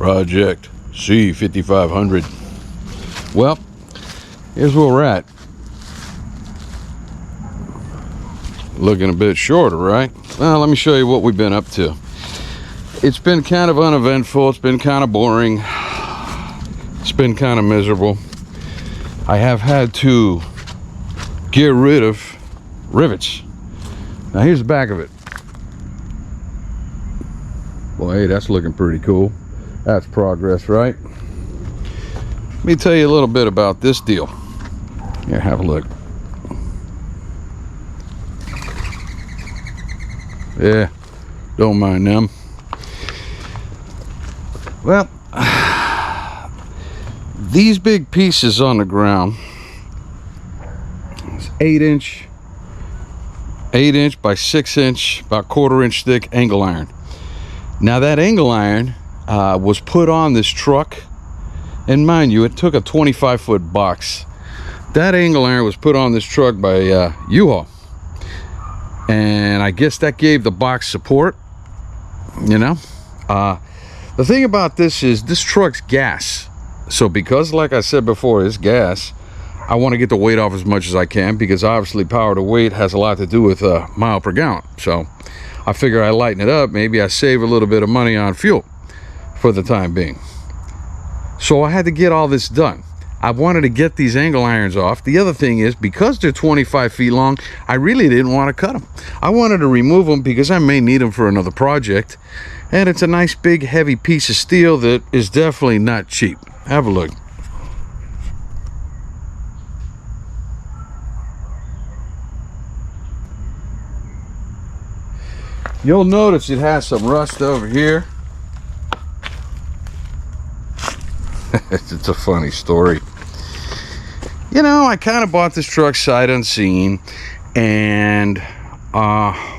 Project C5500. Well, here's where we're at. Looking a bit shorter, right? Well, let me show you what we've been up to. It's been kind of uneventful. It's been kind of boring. It's been kind of miserable. I have had to get rid of rivets. Now here's the back of it. Well, hey, that's looking pretty cool. That's progress, right? Let me tell you a little bit about this deal. Here, have a look. Yeah, don't mind them. Well, these big pieces on the ground, it's 8-inch by 6-inch, about 1/4-inch thick angle iron. Now that angle iron was put on this truck, and mind you, it took a 25-foot box. That angle iron was put on this truck by Uhaul, and I guess that gave the box support, you know. The thing about this is this truck's gas, so because, like I said before, it's gas, I want to get the weight off as much as I can, because obviously power to weight has a lot to do with mile per gallon. So I figure I lighten it up, maybe I save a little bit of money on fuel for the time being. So I had to get all this done. I wanted to get these angle irons off. The other thing is, because they're 25 feet long, I really didn't want to cut them. I wanted to remove them because I may need them for another project. And it's a nice big heavy piece of steel that is definitely not cheap. Have a look. You'll notice it has some rust over here. It's a funny story. You know, I kind of bought this truck sight unseen, and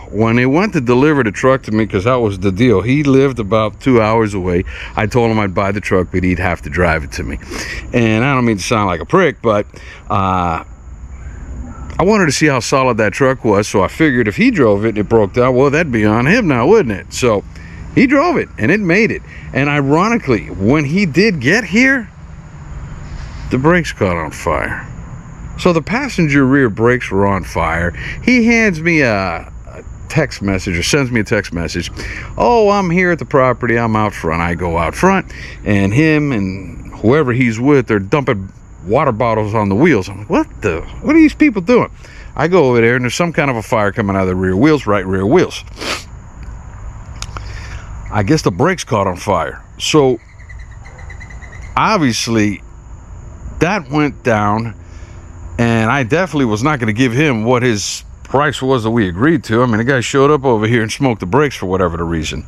when they went to deliver the truck to me, because that was the deal, he lived about 2 hours away. I told him I'd buy the truck, but he'd have to drive it to me. And I don't mean to sound like a prick, but I wanted to see how solid that truck was, so I figured if he drove it and it broke down, well, that'd be on him now, wouldn't it? So he drove it, and it made it. And ironically, when he did get here, the brakes caught on fire. So the passenger rear brakes were on fire. He hands me a text message, or sends me a text message. Oh, I'm here at the property, I'm out front. I go out front, and him and whoever he's with, they're dumping water bottles on the wheels. I'm like, what are these people doing? I go over there, and there's some kind of a fire coming out of the rear wheels, right rear wheels. I guess the brakes caught on fire. So obviously that went down, and I definitely was not going to give him what his price was that we agreed to. I mean, the guy showed up over here and smoked the brakes for whatever the reason.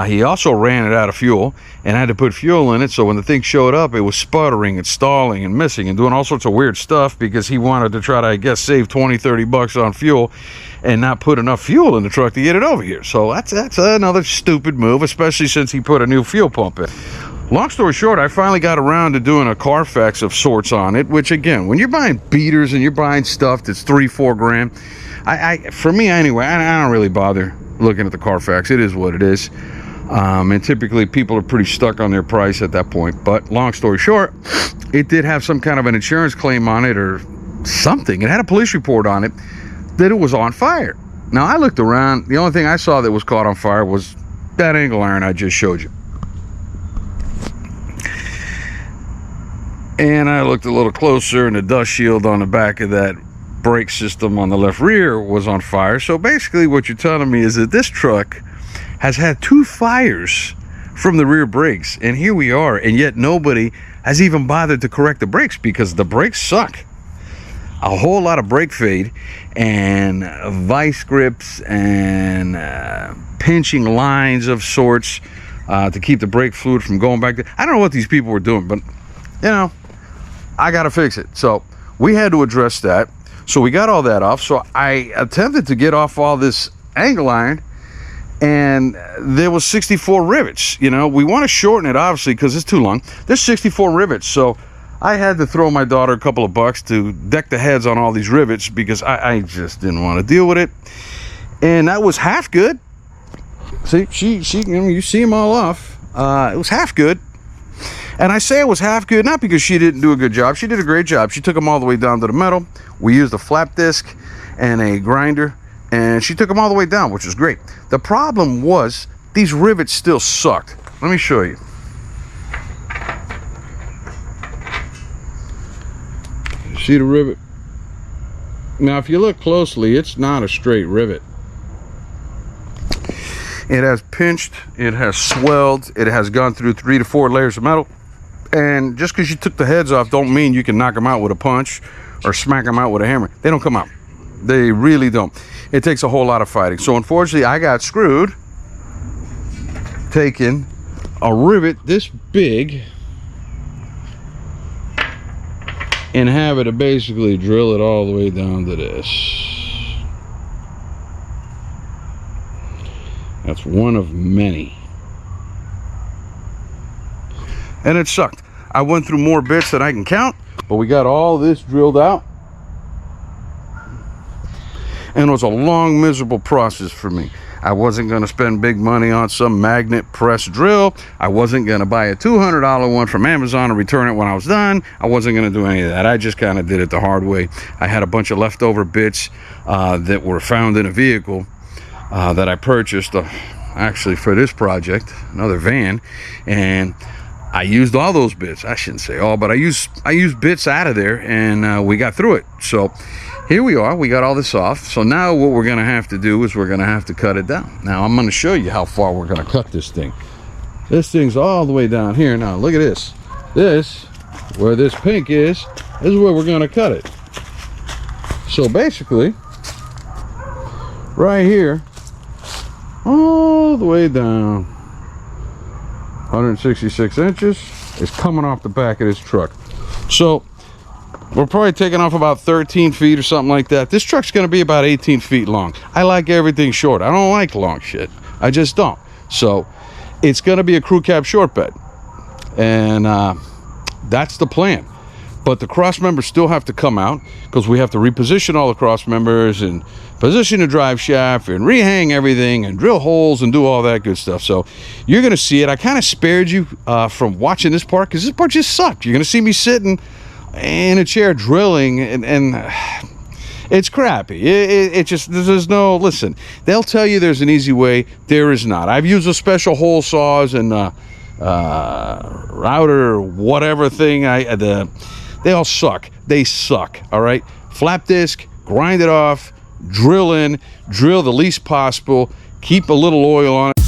He also ran it out of fuel and had to put fuel in it, so when the thing showed up, it was sputtering and stalling and missing and doing all sorts of weird stuff, because he wanted to try to, I guess, save 20-30 bucks on fuel and not put enough fuel in the truck to get it over here. So that's another stupid move, especially since he put a new fuel pump in. Long story short, I finally got around to doing a Carfax of sorts on it, which, again, when you're buying beaters and you're buying stuff that's $3-4 grand, for me anyway, I don't really bother looking at the Carfax. It is what it is. And typically people are pretty stuck on their price at that point. But long story short, it did have some kind of an insurance claim on it or something. It had a police report on it that it was on fire. Now, I looked around. The only thing I saw that was caught on fire was that angle iron I just showed you. And I looked a little closer, and the dust shield on the back of that brake system on the left rear was on fire. So basically what you're telling me is that this truck has had 2 fires from the rear brakes, and here we are, and yet nobody has even bothered to correct the brakes, because the brakes suck. A whole lot of brake fade and vice grips and pinching lines of sorts to keep the brake fluid from going back. I don't know what these people were doing, but you know, I gotta fix it. So we had to address that. So we got all that off. So I attempted to get off all this angle iron, and there was 64 rivets. You know, we want to shorten it, obviously, because it's too long. There's 64 rivets. So I had to throw my daughter a couple of bucks to deck the heads on all these rivets, because I just didn't want to deal with it. And that was half good. See, you see them all off. It was half good. And I say it was half good, not because she didn't do a good job. She did a great job. She took them all the way down to the metal. We used a flap disc and a grinder, and she took them all the way down, which was great. The problem was these rivets still sucked. Let me show you. See the rivet? Now, if you look closely, it's not a straight rivet. It has pinched, it has swelled, it has gone through 3 to 4 layers of metal. And just because you took the heads off don't mean you can knock them out with a punch or smack them out with a hammer. They don't come out. They really don't. It takes a whole lot of fighting. So unfortunately, I got screwed taking a rivet this big and have it to basically drill it all the way down to this. That's one of many. And it sucked. I went through more bits than I can count, but we got all this drilled out. And it was a long, miserable process for me. I wasn't going to spend big money on some magnet press drill. I wasn't going to buy a $200 one from Amazon and return it when I was done. I wasn't going to do any of that. I just kind of did it the hard way. I had a bunch of leftover bits that were found in a vehicle that I purchased actually for this project, another van, and I used all those bits. I shouldn't say all, but I used bits out of there, and we got through it. So here we are. We got all this off. So now what we're going to have to do is we're going to have to cut it down. Now I'm going to show you how far we're going to cut this thing. This thing's all the way down here. Now look at this. This, where this pink is where we're going to cut it. So basically, right here, all the way down, 166 inches is coming off the back of this truck. So we're probably taking off about 13 feet or something like that. This truck's going to be about 18 feet long. I like everything short. I don't like long shit. I just don't. So it's going to be a crew cab short bed, and that's the plan. But the cross members still have to come out because we have to reposition all the cross members and position the drive shaft and rehang everything and drill holes and do all that good stuff. So you're going to see it. I kind of spared you from watching this part because this part just sucked. You're going to see me sitting in a chair drilling, and it's crappy. It just, there's no, listen, they'll tell you there's an easy way. There is not. I've used a special hole saws and router or whatever thing. They all suck. They suck. All right. Flap disc, grind it off, drill in, drill the least possible, keep a little oil on it.